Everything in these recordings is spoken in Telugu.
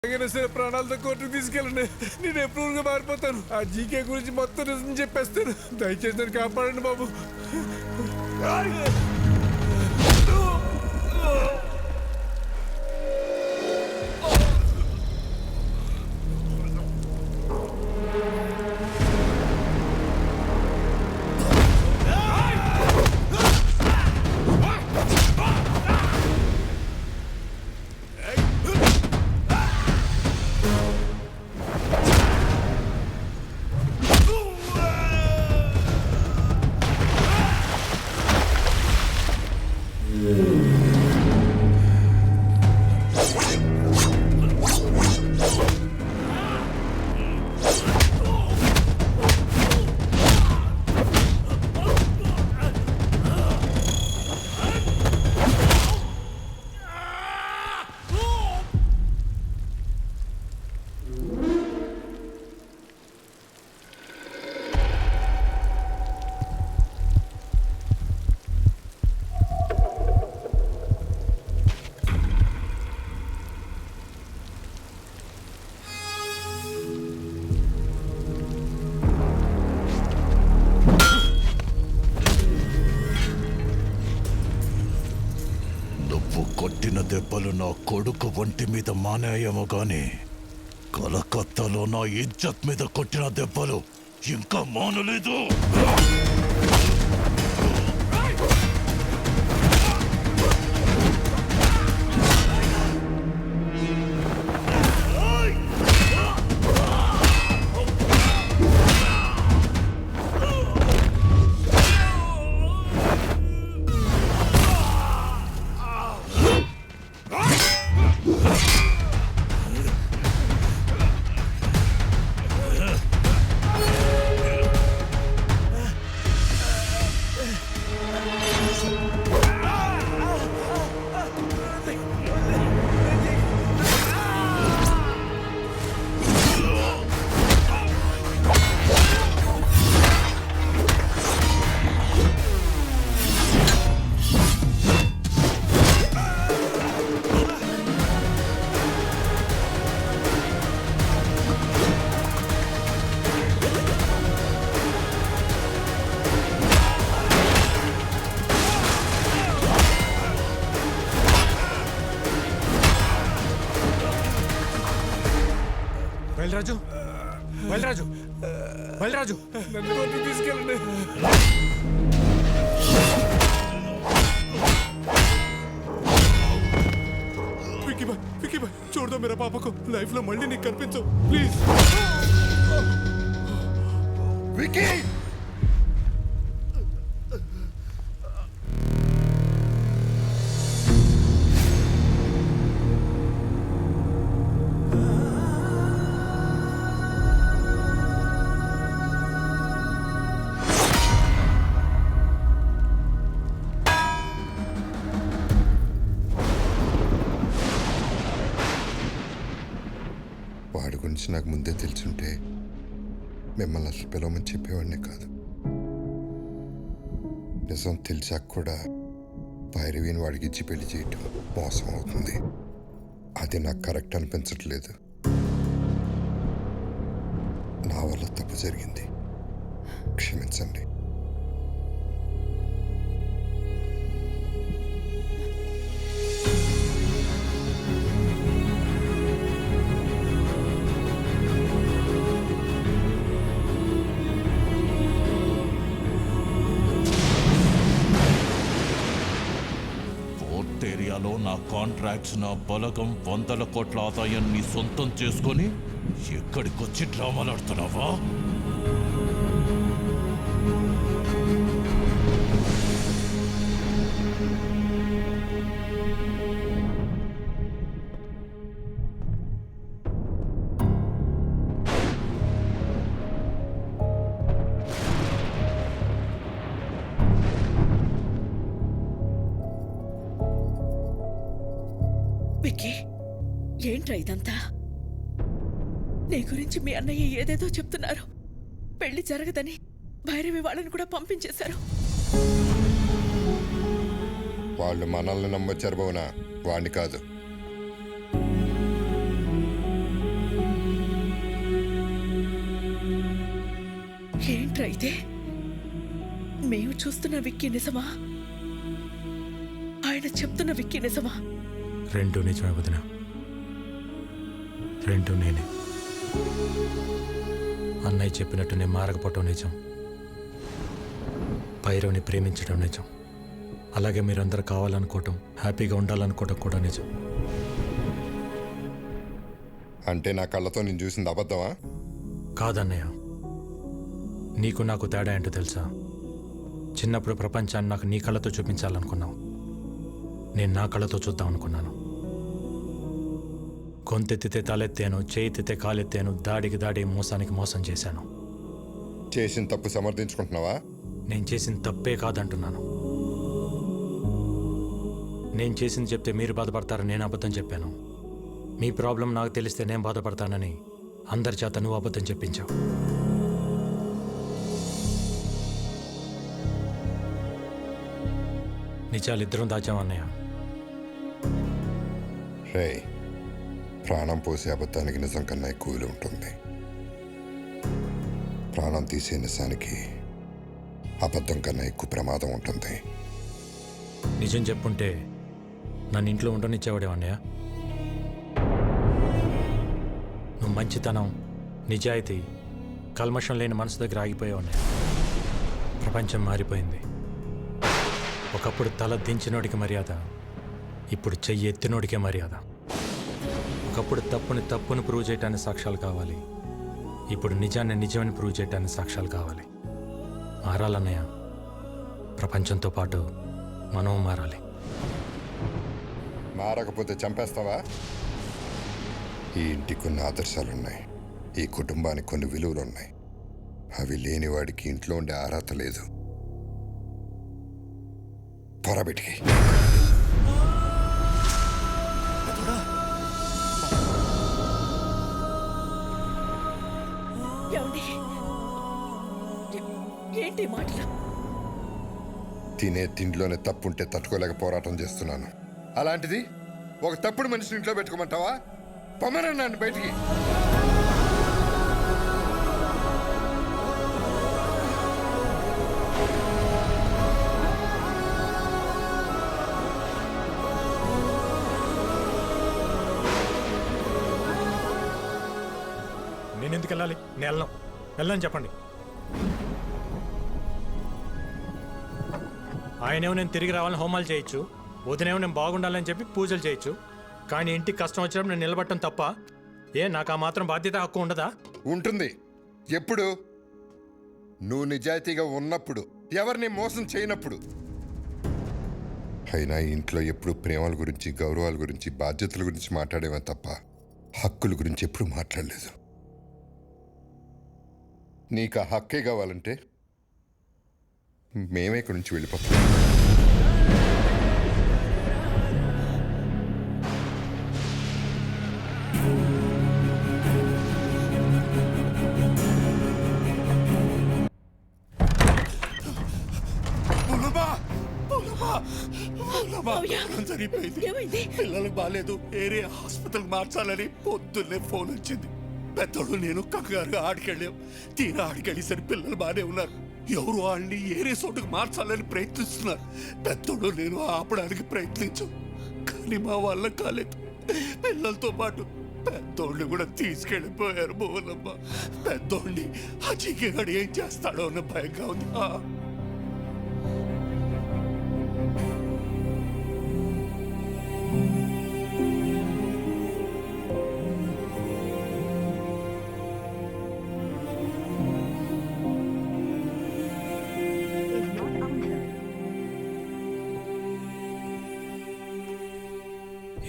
సరే ప్రాణాలతో కోర్టుకు తీసుకెళ్ళండి. నేను ఎప్పుడు మారిపోతాను. ఆ జీకే గురించి మొత్తం నిజం చెప్పేస్తాను. దయచేసి నన్ను కాపాడండి బాబు. కొట్టిన దెబ్బలు నా కొడుకు ఒంటి మీద మానేయేమో గాని కలకత్తాలో నా ఇజ్జత్ మీద కొట్టిన దెబ్బలు ఇంకా మానలేదు. బయలురాజు, బయలురాజు, బయలురాజు, నన్ను కోర్టుకు తీసుకెళ్ళండి. విక్కీ బాయ్ చూడదా మేరా పాపకు లైఫ్ లో మళ్ళీ నీకు కనిపించవు ప్లీజ్. విక్కీ వాడి గురించి నాకు ముందే తెలుసుంటే మిమ్మల్ని అసలు పిలవమని చెప్పేవాడిని కాదు. నిజం తెలిసాక కూడా భైరవిని వాడికి ఇచ్చి పెళ్లి చేయటం మోసం అవుతుంది. అది నాకు కరెక్ట్ అనిపించట్లేదు. నా వల్ల తప్పు జరిగింది, క్షమించండి. ఏరియాలో నా కాంట్రాక్ట్స్, నా బలగం, 100 కోట్ల ఆదాయాన్ని సొంతం చేసుకొని ఎక్కడికొచ్చి డ్రామాలు ఆడుతున్నావా? విక్కీ, ఏంట్రా ఇదంతా? నీ గురించి మీ అన్నయ్య ఏదేదో చెప్తున్నారు. పెళ్లి జరగదని భైరవి వాళ్ళని కూడా పంపించేశారు. వాళ్ళు మనల్ని నమ్మొచ్చారు భవన, వాడిని కాదు. అయితే మేము చూస్తున్న విక్కీ నిజమా, ఆయన చెప్తున్న విక్కీ నిజమా? రెండు నిజమే వదిన, రెండు నేనే. అన్నయ్య చెప్పినట్టు నేను మారకపోవటం నిజం, భైరవ్ని ప్రేమించడం నిజం, అలాగే మీరందరూ కావాలనుకోవటం, హ్యాపీగా ఉండాలనుకోవటం కూడా నిజం. అంటే నా కళ్ళతో నేను చూసింది అబద్ధమా? కాదన్నయ్య, నీకు నాకు తేడా ఏంటో తెలుసా? చిన్నప్పుడు ప్రపంచాన్ని నాకు నీ కళ్ళతో చూపించాలనుకున్నావు, నేను నా కళ్ళతో చూద్దాం అనుకున్నాను. గొంతెత్తితే తలెత్తాను, చేయితే కాలెత్తాను, దాడికి దాడి, మోసానికి మోసం చేశాను. చేసిన తప్పు సమర్థించుకుంటున్నావా? నేను చేసిన తప్పే కాదంటున్నాను. నేను చేసింది చెప్తే మీరు బాధపడతారని నేను అబద్ధం చెప్పాను. మీ ప్రాబ్లం నాకు తెలిస్తే నేను బాధపడతానని అందరి చేత నువ్వు అబద్ధం చెప్పించావు. నిజాలు ఇద్దరం దాచామన్నయ్య. రే, ప్రాణం పోసే అబద్ధానికి నిజం కన్నా ఎక్కువ విలువ ఉంటుంది. ప్రాణం తీసే నిజానికి అబద్ధం కన్నా ఎక్కువ ప్రమాదం ఉంటుంది. నిజం చెప్పుంటే నన్ను ఇంట్లో ఉండనిచ్చేవాడేవన్నయ్య. నువ్వు మంచితనం, నిజాయితీ, కల్మషం లేని మనసు దగ్గర ఆగిపోయావన్నయ్య. ప్రపంచం మారిపోయింది. ఒకప్పుడు తల దించినోడికి మర్యాద, ఇప్పుడు చెయ్యి ఎత్తినోడికే మర్యాద. ఒకప్పుడు తప్పుని ప్రూవ్ చేయటానికి సాక్ష్యాలు కావాలి, ఇప్పుడు నిజాన్ని నిజమని ప్రూవ్ చేయటానికి సాక్ష్యాలు కావాలి. మారాలన్నయ్య, ప్రపంచంతో పాటు మనం మారాలి. మారకపోతే చంపేస్తావా? ఈ ఇంటికి కొన్ని ఆదర్శాలున్నాయి, ఈ కుటుంబానికి కొన్ని విలువలున్నాయి. అవి లేని వాడికి ఇంట్లో ఉండే అర్హత లేదు. పొరబెట్టికి ఏమండి? ఏంటి మాటలు? తినే తిండిలోనే తప్పుంటే తట్టుకోలేక పోరాటం చేస్తున్నాను. అలాంటిది ఒక తప్పుడు మనిషిని ఇంట్లో పెట్టుకోమంటావా? పొమ్మనండి నన్ను బయటికి. నేను ఎందుకు వెళ్ళాలి? నేను వెళ్ళని చెప్పండి. ఆయనేమో నేను తిరిగి రావాలని హోమాలు చేయొచ్చు, వదినేమో నేను బాగుండాలని చెప్పి పూజలు చేయొచ్చు, కానీ ఇంటికి కష్టం వచ్చినప్పుడు నేను నిలబడటం తప్ప నాకు ఆ మాత్రం బాధ్యత, హక్కు ఉండదా? ఉంటుంది. ఎప్పుడు? నువ్వు నిజాయితీగా ఉన్నప్పుడు, ఎవరిని మోసం చేయనప్పుడు. అయినా ఇంట్లో ఎప్పుడు ప్రేమల గురించి, గౌరవాల గురించి, బాధ్యతల గురించి మాట్లాడేవే తప్ప హక్కుల గురించి ఎప్పుడు మాట్లాడలేదు. నీకు ఆ హక్కే కావాలంటే మేమే ఇక్కడి నుంచి వెళ్ళిపోతాం. ఏమైంది? పిల్లలకు బాగాలేదు, ఏరియా హాస్పిటల్ మార్చాలని పొద్దున్నే ఫోన్ వచ్చింది. పెద్దోడు నేను కంగారుగా ఆడికెళ్ళాం. తీరా ఆడికెళ్ళేసరి పిల్లలు బాగానే ఉన్నారు. ఎవరు వాళ్ళని ఏరే చోటుకు మార్చాలని ప్రయత్నిస్తున్నారు. పెద్దోడు నేను ఆపడానికి ప్రయత్నించాం, కానీ మా వల్ల కాలేదు. పిల్లలతో పాటు పెద్దోడిని కూడా తీసుకెళ్ళిపోయారు. భువనమ్మ, పెద్దోడిని ఆ చీకగాడు ఏం చేస్తాడో అన్న భయంగా ఉంది.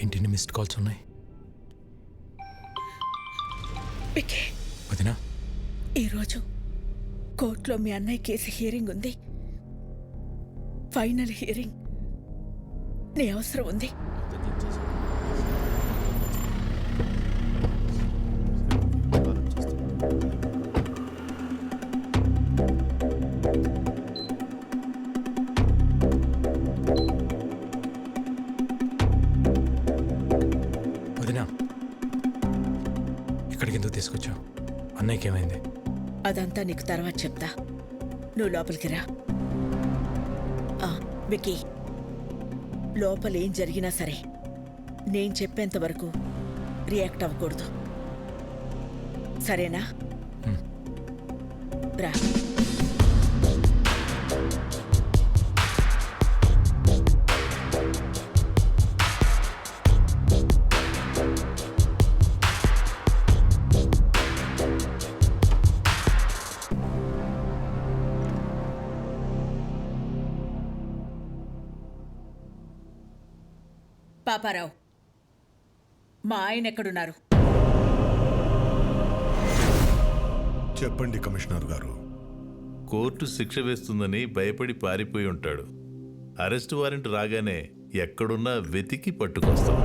ఏంటి మిస్డ్ కాల్స్ ఉన్నాయి? విక్కీ, వదినా, ఈరోజు కోర్టులో మీ అన్నయ్య కేసు హియరింగ్ ఉంది. Final hearing. నీ అవసరం ఉంది. వదినా, ఇక్కడికి ఎందుకు తీసుకొచ్చావు? అన్నయ్యకి ఏమైంది? అదంతా నీకు తర్వాత చెప్తా. నువ్వు లోపలికి రా. విక్కీ, లోపల ఏం జరిగినా సరే నేను చెప్పేంత వరకు రియాక్ట్ అవ్వకూడదు, సరేనా? రా. పాపారావు, మా ఆయన ఎక్కడున్నారు? చెప్పండి కమిషనర్ గారు. కోర్టు శిక్ష వేస్తుందని భయపడి పారిపోయి ఉంటాడు. అరెస్ట్ వారెంట్ రాగానే ఎక్కడున్నా వెతికి పట్టుకొస్తాం.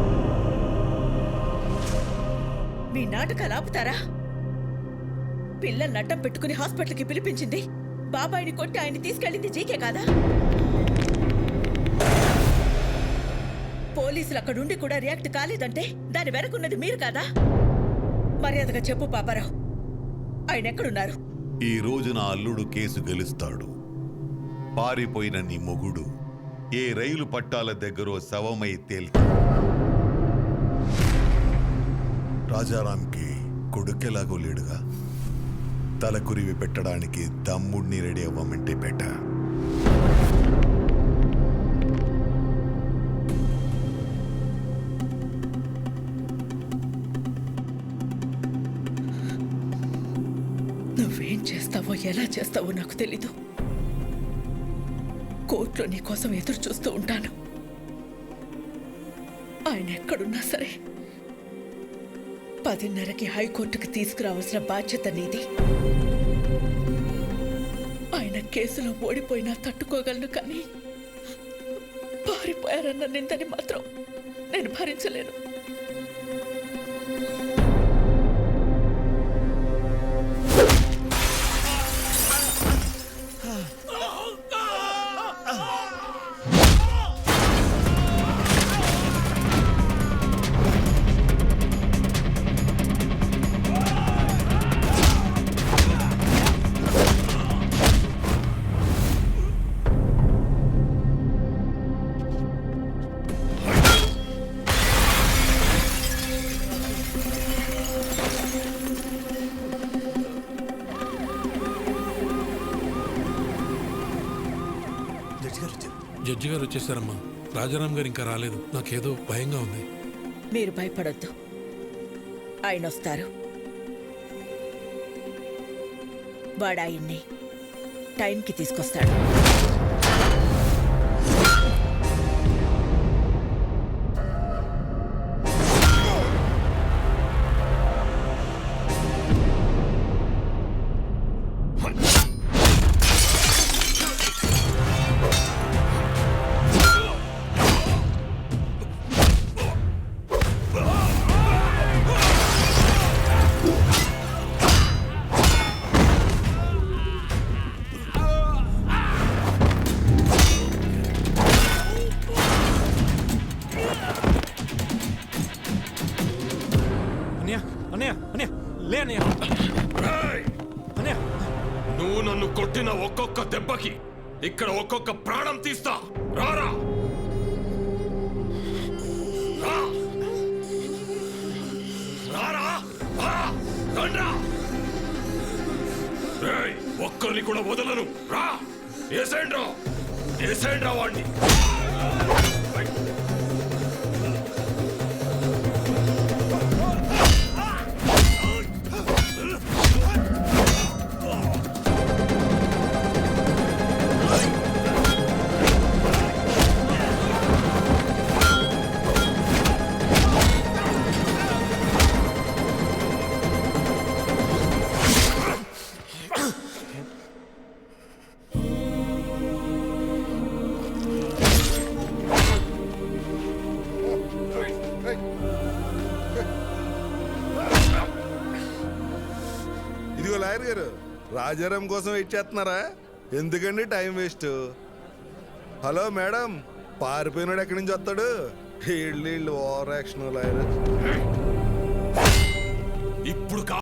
మీ నాటకాలు ఆపుతారా? పిల్లల్ని అడ్డం పెట్టుకుని హాస్పిటల్కి పిలిపించింది బాబాయిని కొట్టి ఆయన్ని తీసుకెళ్ళింది జీకే కాదా? పోలీసులు అక్కడుండి కూడా రియాక్ట్ కాలేదంటే దాని వెనకున్నది మీరు కాదా? మర్యాదగా చెప్పు పాపారావు, ఆయన ఎక్కడున్నారు? ఈ రోజు నా అల్లుడు కేసు గెలుస్తాడు. పారిపోయిన నీ మొగుడు ఏ రైలు పట్టాల దగ్గర శవమై తేల్తాడు. రాజారాంకి కొడుకెలాగో లేడుగా, తలకురివి పెట్టడానికి తమ్ముడిని రెడీ అవ్వమంటే పెట్ట. నువ్వేం చేస్తావో ఎలా చేస్తావో నాకు తెలీదు. కోర్టులో నీ కోసం ఎదురు చూస్తూ ఉంటాను. ఆయన ఎక్కడున్నా సరే 10:30కి హైకోర్టుకి తీసుకురావాల్సిన బాధ్యత నీది. ఆయన కేసులో ఓడిపోయినా తట్టుకోగలను, కానీ పారిపోయారన్న నిందని మాత్రం నేను భరించలేను. జడ్జి గారు వచ్చేసారమ్మా. రాజారాం గారు ఇంకా రాలేదు. నాకేదో భయంగా ఉంది. మీరు భయపడొద్దు, ఆయన వస్తారు. వాడు ఆయన్ని టైంకి తీసుకొస్తాడు. నువ్వు నన్ను కొట్టిన ఒక్కొక్క దెబ్బకి ఇక్కడ ఒక్కొక్క ప్రాణం తీస్తా. రారా, ఒక్కరిని కూడా వదలను. రా, ఏసేండ్రా వాడిని. ఇదిగో లాయర్ గారు, రాజారాం కోసం వెయిట్ చేస్తున్నారా? ఎందుకండి టైం వేస్ట్? హలో మేడం, పారిపోయినాడు ఎక్కడి నుంచి వస్తాడు? వీళ్ళు ఓవర్ యాక్షన్ లాయర్.